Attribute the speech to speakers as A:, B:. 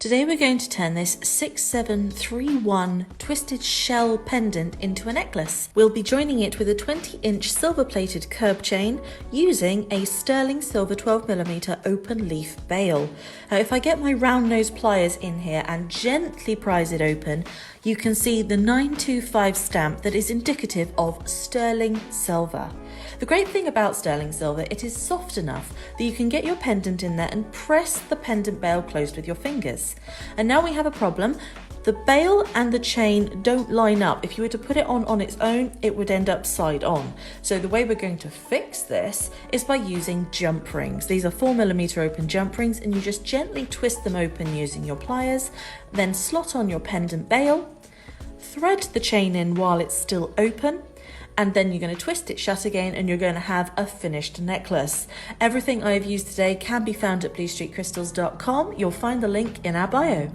A: Today we're going to turn this 6731 twisted shell pendant into a necklace. We'll be joining it with a 20-inch silver-plated curb chain using a sterling silver 12mm open leaf bail. Now if I get my round nose pliers in here and gently prise it open, you can see the 925 stamp that is indicative of sterling silver. The great thing about sterling silver, it is soft enough that you can get your pendant in there and press the pendant bail closed with your fingers. And now we have a problem. The bail and the chain don't line up. If you were to put it on its own, it would end up side on. So the way we're going to fix this is by using jump rings. These are 4mm open jump rings, and you just gently twist them open using your pliers, then slot on your pendant bail, thread the chain in while it's still open, and then you're going to twist it shut again and you're going to have a finished necklace. Everything I've used today can be found at bluestreakcrystals.com. You'll find the link in our bio.